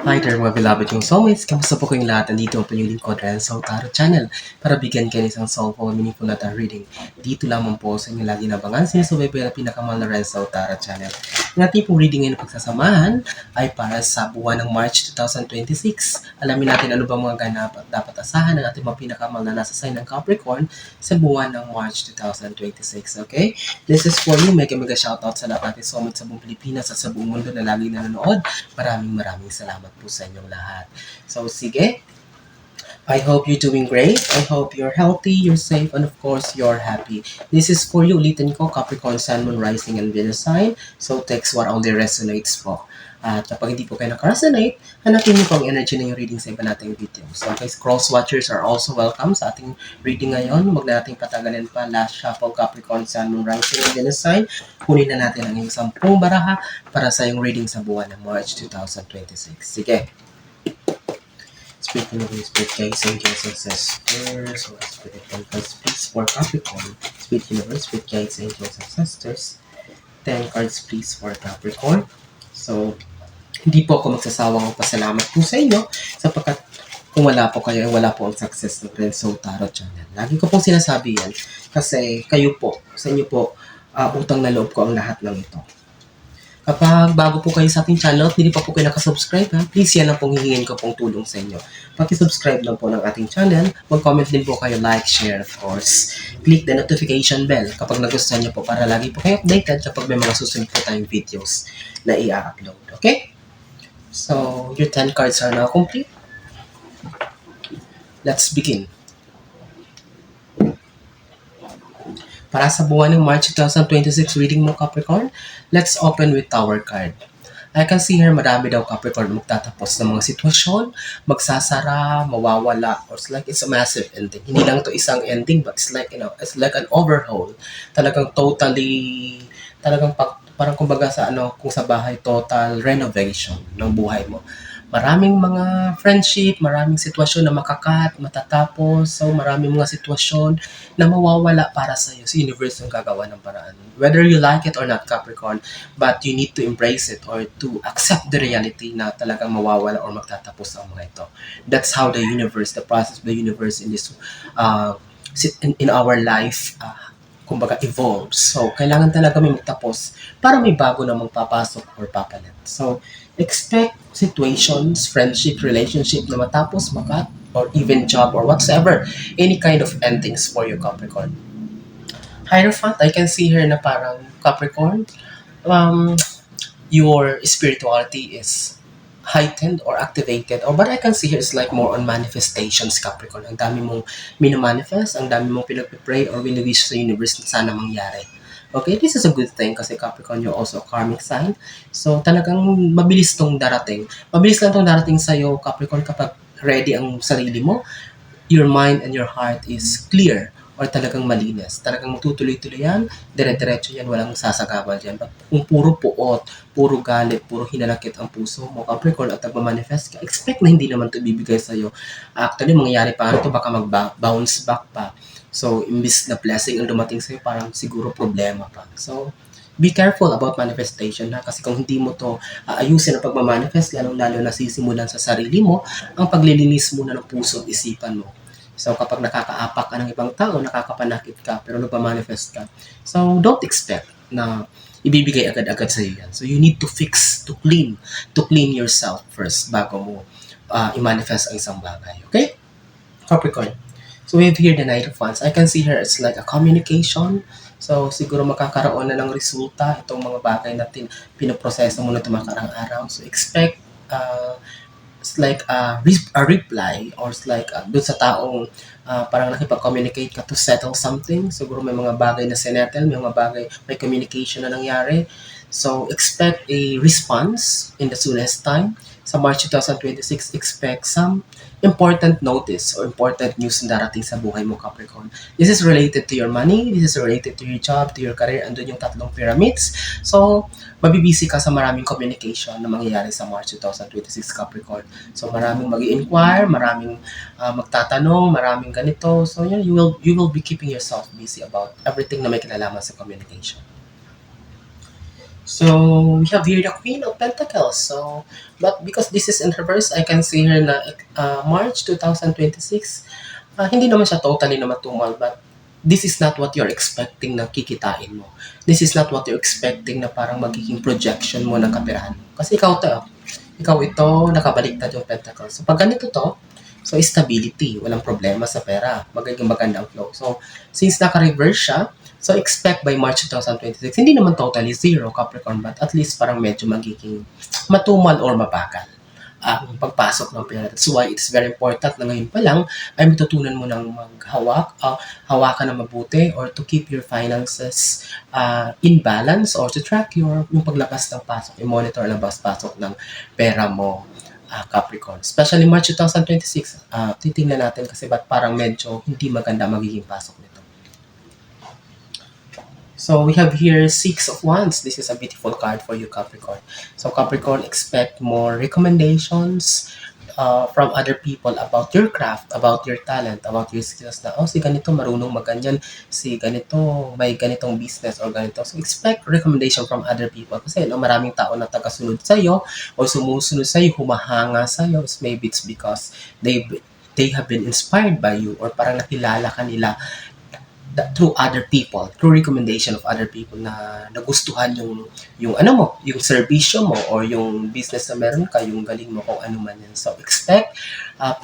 Hi there mga beloved yung soulmates. Kamusta po kayong lahat? Nandito po yung lingkod Renzo Tarot Channel para bigyan kayo ng isang soulful meaningful na tarot reading. Dito lamang po sa inyo lagi nabangan sinusubaybay na pinakamahal na Renzo Tarot Channel. Ang ating pong reading ngayon na pagsasamahan ay para sa buwan ng March 2026. Alamin natin ano ba mga ganap at dapat asahan ng ating mga pinakamahal na nasa sign ng Capricorn sa buwan ng March 2026. Okay? This is for you. Mega shoutout sa lahat natin soulmates sa buong Pilipinas at sa buong mundo na lagi nanonood. Maraming salamat po sa inyong lahat. So, sige. I hope you're doing great. I hope you're healthy, you're safe, and of course, you're happy. This is for you, ulitin ko, Capricorn, Sun, Moon, Rising, and Venus sign. So, text what only resonates po. At kapag hindi po kayo nakaresonate, hanapin niyo po ang energy ng yung reading sa iba nating video. So, guys, cross-watchers are also welcome sa ating reading ngayon. Huwag na nating patagalin pa. Last shuffle, Capricorn, Sun, Moon, Rising, and Venus sign. Kunin na natin ang iyong 10 baraha para sa yung reading sa buwan ng March 2026. Sige. Spirit Universe, Spirit Guides, Angels, Ancestors, or Spirit Temples, please, for Capricorn. Spirit Universe, Spirit Guides, Angels, Ancestors. 10 cards, please, for Capricorn. So, hindi po ako magsasawang pasalamat po sa inyo sapagkat kung wala po kayo, wala po ang success ng Renzo Tarot Channel. Lagi ko pong sinasabi yan kasi kayo po, sa inyo po, utang na loob ko ang lahat ng ito. Kapag bago po kayo sa ating channel at hindi pa po kayo nakasubscribe, please yan lang pong hihingin ko pong tulong sa inyo. Paki-subscribe lang po ng ating channel, mag-comment din po kayo, like, share, of course. Click the notification bell kapag nagustuhan niyo po para lagi po kayo updated kapag may mga susunod po tayong videos na i-upload. Okay? So, your 10 cards are now complete. Let's begin. Para sa buwan ng March 2026 reading mo, Capricorn, let's open with Tower card. I can see here marami daw Capricorn magtatapos ng mga sitwasyon, magsasara, mawawala, or it's like it's a massive ending. Hindi lang to isang ending, but it's like, it's like an overhaul. Talagang parang kumbaga sa kung sa bahay, total renovation ng buhay mo. Maraming mga friendship, maraming sitwasyon na makakat, matatapos. So, maraming mga sitwasyon na mawawala para sa iyo. Si universe ang gagawa ng paraan. Whether you like it or not, Capricorn, but you need to embrace it or to accept the reality na talagang mawawala or magtatapos ang mga ito. That's how the universe, the process of the universe in this, in our life, kumbaga evolves. So, kailangan talaga may magtapos para may bago na magpapasok or papalit. So, expect situations, friendship, relationship na matapos, makat, or even job or whatsoever, any kind of endings for you, Capricorn. Hierophant, I can see here na parang Capricorn, your spirituality is heightened or activated, or but I can see here is like more on manifestations, Capricorn. Ang dami mong minimanifest, ang dami mong pinag-pray or wini-wish sa universe na sana mangyari. Okay, this is a good thing kasi Capricorn, you're also a karmic sign. So, talagang mabilis tong darating. Mabilis lang tong darating sa'yo, Capricorn, kapag ready ang sarili mo, your mind and your heart is clear or talagang malinis. Talagang matutuloy-tuloy yan, dire-diretso yan, walang sasagabal yan. But kung puro puot, puro galit, puro hinanakit ang puso mo, Capricorn, at nagmamanifest ka, expect na hindi naman ito bibigay sa'yo. Actually, mangyayari pa ito, baka mag-bounce back pa. So, imbis na blessing ang dumating sa'yo, parang siguro problema pa. So, be careful about manifestation kasi kung hindi mo to ayusin ang pagmamanifest, lalong-lalo na sisimulan sa sarili mo ang paglilinis muna ng puso at isipan mo. So, kapag nakakaapak ka ng ibang tao, nakakapanakit ka, pero nagpamanifest ka. So, don't expect na ibibigay agad-agad sa'yo yan. So, you need to clean yourself first bago mo i-manifest ang isang bagay. Okay? Capricorn. So, we have here the Knight of Wands. I can see here it's like a communication. So, siguro makakaroon na ng resulta itong mga bagay na pinoproseso mo na tumakarang araw. So, expect it's like a reply or it's like doon sa taong parang nakipag-communicate ka to settle something. Siguro may mga bagay na sinettle, may mga bagay, may communication na nangyari. So, expect a response in the soonest time. Sa March 2026, expect some important notice or important news na darating sa buhay mo, Capricorn. This is related to your money, this is related to your job, to your career, andun yung tatlong pyramids. So, mabibisi ka sa maraming communication na mangyayari sa March 2026, Capricorn. So, maraming mag-i-inquire, maraming magtatanong, maraming ganito. So, you will be keeping yourself busy about everything na may kinalaman sa communication. So we have here the Queen of Pentacles. So, but because this is in reverse, I can see here na March 2026, hindi naman siya totally na matumal, but this is not what you're expecting na kikitain mo. This is not what you're expecting na parang magiging projection mo ng kapirahan mo. Kasi ikaw ito, nakabaliktad yung Pentacles. So pag ganito to, so stability, walang problema sa pera, magiging maganda ang flow. So since naka-reverse siya, so expect by March 2026, hindi naman totally zero Capricorn, but at least parang medyo magiging matumal or mabagal ang pagpasok ng pera. That's why it's very important na ngayon pa lang ay matutunan mo ng hawakan na mabuti or to keep your finances in balance or to track yung paglabas ng pasok, i-monitor ang labas-pasok ng pera mo. Capricorn. Especially March 2026, titingnan natin kasi ba't parang medyo hindi maganda magiging pasok nito. So we have here Six of Wands. This is a beautiful card for you, Capricorn. So Capricorn, expect more recommendations from other people about your craft, about your talent, about your skills na, si ganito marunong maganyan, si ganito may ganitong business or ganito. So expect recommendation from other people kasi maraming tao na tagasunod sa'yo o sumusunod sa'yo, humahanga sa'yo. Maybe it's because they have been inspired by you or parang nakilala ka nila through other people, through recommendation of other people na nagustuhan yung ano mo, yung serbisyo mo or yung business na meron ka, yung galing mo kung ano man yan. So expect a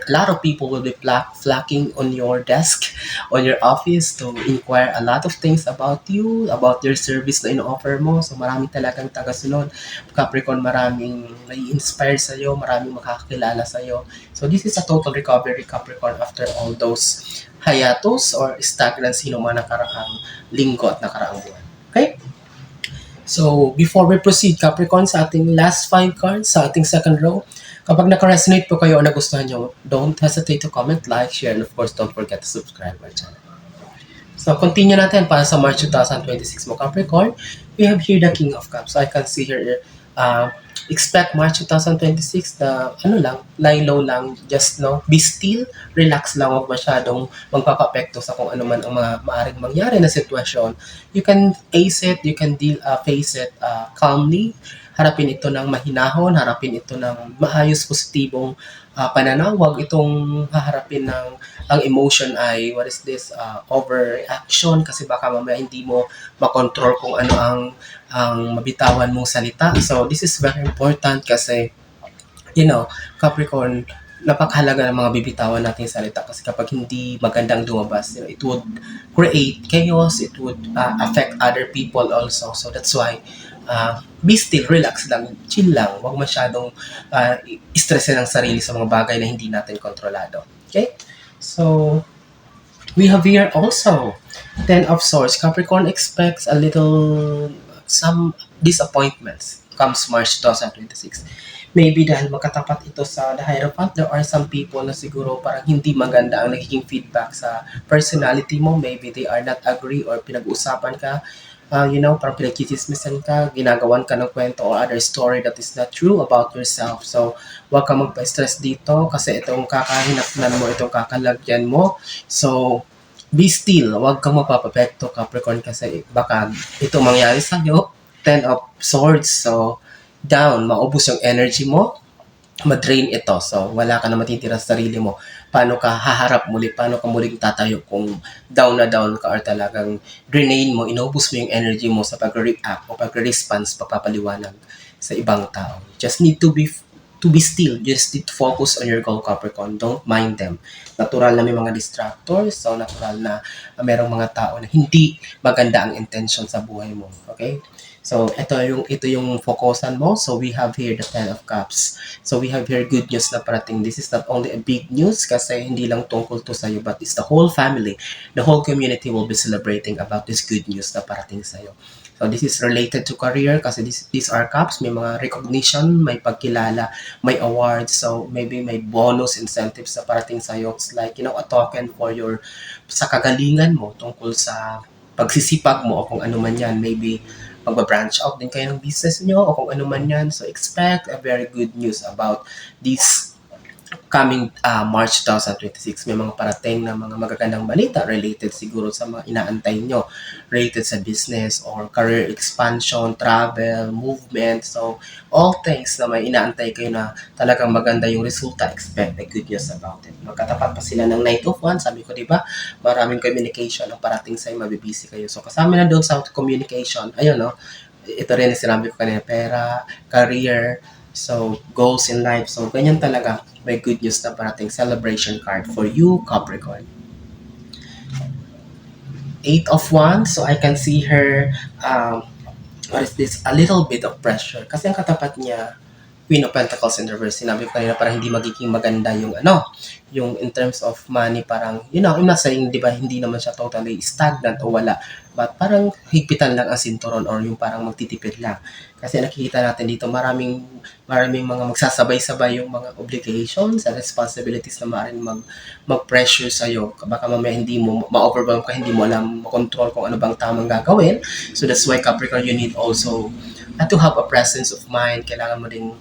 lot of people will be flocking on your desk, on your office to inquire a lot of things about you, about your service na ino-offer mo. So maraming talagang tagasunod. Capricorn, maraming nai-inspire sa'yo, maraming makakakilala sa'yo. So this is a total recovery, Capricorn, after all those hiatus or stagnancy ng mga nakaraang linggo at nakaraang buwan. Okay? So, before we proceed, Capricorn, sa ating last 5 cards, sa ating second row, kapag naka-resonate po kayo o nagustuhan nyo, don't hesitate to comment, like, share, and of course, don't forget to subscribe our channel. So, continue natin para sa March 2026 mo, Capricorn. We have here the King of Cups. So, I can see here, expect March 2026 na lie low lang, just be still, relax lang, huwag masyadong magpapapekto sa kung ano man ang maaring mangyari na sitwasyon. You can face it calmly, harapin ito ng mahinahon, harapin ito ng maayos, positibong pananaw, huwag itong haharapin ng ang emotion ay, overreaction kasi baka mamaya hindi mo makontrol kung ano ang mabitawan mong salita. So, this is very important kasi, Capricorn, napakahalaga ng mga bibitawan nating salita kasi kapag hindi magandang lumabas, it would create chaos, it would affect other people also. So, that's why, be still, relax lang, chill lang, huwag masyadong stressin ang sarili sa mga bagay na hindi natin kontrolado. Okay? So, we have here also Ten of Swords. Capricorn expects some disappointments comes March 2026. Maybe dahil makatapat ito sa the Hierophant, there are some people na siguro parang hindi maganda ang nagiging feedback sa personality mo. Maybe they are not agree or pinag-uusapan ka, parang pinagkikismisan ka, ginagawan ka ng kwento or other story that is not true about yourself. So, huwag ka magpa-stress dito kasi itong kakahinatnan mo, itong kakalagyan mo. So, be still, huwag kang magpapapekto, Capricorn, kasi baka ito mangyari sa'yo. Ten of Swords, so down, maubos yung energy mo, madrain ito. So, wala ka na matitira sa sarili mo. Paano ka haharap muli? Paano ka muling tatayo kung down na down ka or talagang drain mo, inubos mo yung energy mo sa pag-react o pag-response, pagpapaliwanag sa ibang tao. Just need to be still. Just need to focus on your goal, Capricorn. Don't mind them. Natural na may mga distractors. So, natural na merong mga tao na hindi maganda ang intention sa buhay mo. Okay? So, ito yung focusan mo. So, we have here the Ten of Cups. So, we have here good news na parating. This is not only a big news kasi hindi lang tungkol to sa'yo, but it's the whole family. The whole community will be celebrating about this good news na parating sa'yo. So, this is related to career kasi these are cups. May mga recognition, may pagkilala, may awards. So, maybe may bonus incentives na parating sa'yo. It's like, a token for sa kagalingan mo tungkol sa pagsisipag mo o kung ano man yan. Maybe magba-branch out din kayo ng business nyo o kung ano man yan. So, expect a very good news about this coming March 2026, may mga parating na mga magagandang balita related siguro sa mga inaantay nyo, related sa business or career expansion, travel, movement. So, all things na may inaantay kayo na talagang maganda yung resulta, expect a good news about it. Magkatapat pa sila ng night of one, sabi ko, di ba? Maraming communication ang parating sa'yo, mabibisi kayo. So, kasama na doon sa communication, ayun, no? Ito rin sinabi ko kanina, pera, career, so goals in life. So ganyan talaga, may good news na parating celebration card for you, Capricorn. Eight of Wands, so I can see her, what is this, a little bit of pressure. Kasi ang katapat niya, Queen of Pentacles in reverse. Sinabi ko kanina parang hindi magiging maganda yung yung in terms of money, parang, I'm not saying, di ba, hindi naman siya totally stagnant o wala. But parang higpitan lang ang sinturon or yung parang magtitipid lang. Kasi nakikita natin dito maraming mga magsasabay-sabay yung mga obligations and responsibilities na maaaring mag-pressure sa'yo. Baka mamaya hindi mo ma-overwhelm ka, hindi mo alam, makontrol kung ano bang tamang gagawin. So that's why Capricorn, you need also to have a presence of mind. Kailangan mo ding,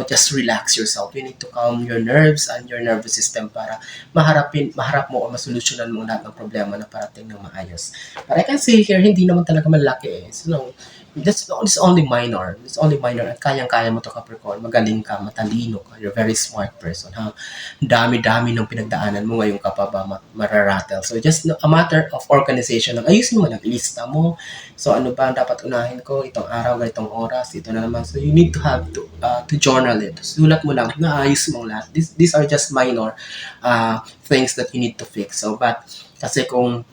just relax yourself. You need to calm your nerves and your nervous system para maharap mo o masolusyonan mo lahat ng problema na parating ng maayos. But I can see here, hindi naman talaga malaki eh. So, it's only minor. It's only minor. At kayang-kaya mo to, Capricorn. Magaling ka, matalino ka. You're a very smart person. Ha? Dami-dami ng pinagdaanan mo ngayon ka pa ba mararatel. So, just a matter of organization. Ayusin mo lang, ilista mo. So, ano ba ang dapat unahin ko? Itong araw, itong oras, ito na naman. So, you need to have to journal it. Sulat mo lang, naayos mong lahat. These are just minor things that you need to fix. So, but, kasi kung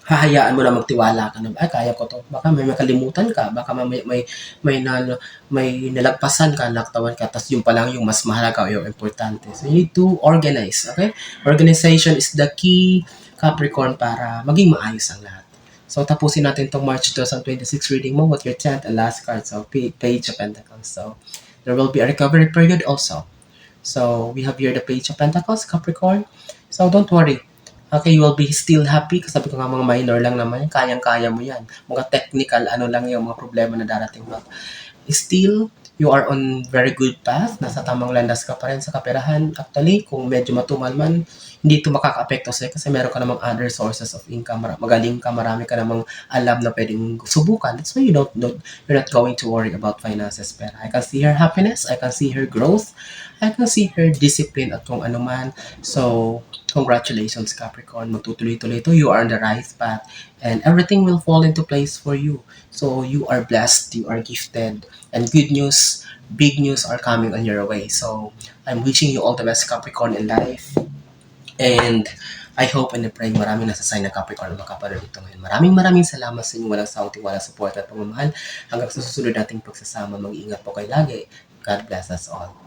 hahayaan mo na magtiwala ka na, kaya ko to. Baka may makalimutan ka, baka may nalagpasan ka, naktawan ka, tapos yung pa lang yung mas mahalaga o yung importante. So, you need to organize, okay? Organization is the key, Capricorn, para maging maayos ang lahat. So, tapusin natin itong March 2026 reading mo with your 10th and last card. So, Page of Pentacles. So, there will be a recovery period also. So, we have here the Page of Pentacles, Capricorn. So, don't worry. Okay, you will be still happy. Kasi sabi ko nga, mga minor lang naman, kayang-kaya mo yan. Mga technical, lang yung mga problema na darating mo. Still, you are on very good path. Nasa tamang landas ka pa rin sa kaperahan. Actually, kung medyo matumal man, hindi ito makaka-apekto sa'yo kasi meron ka namang other sources of income. Magaling ka, marami ka namang alam na pwedeng subukan. That's why you're not going to worry about finances. Pero I can see her happiness, I can see her growth, I can see her discipline at kung ano man. So, congratulations, Capricorn. Magtutuloy-tuloy ito. You are on the right path and everything will fall into place for you. So, you are blessed, you are gifted, and good news, big news are coming on your way. So, I'm wishing you all the best, Capricorn, in life. And I hope and I pray maraming nasa sign na Capricorn na makapanood ito ngayon. Maraming salamat sa inyong walang sawang tiwala, support at pagmamahal. Hanggang sa susunod nating pagsasama, mag-iingat po kayo lagi. God bless us all.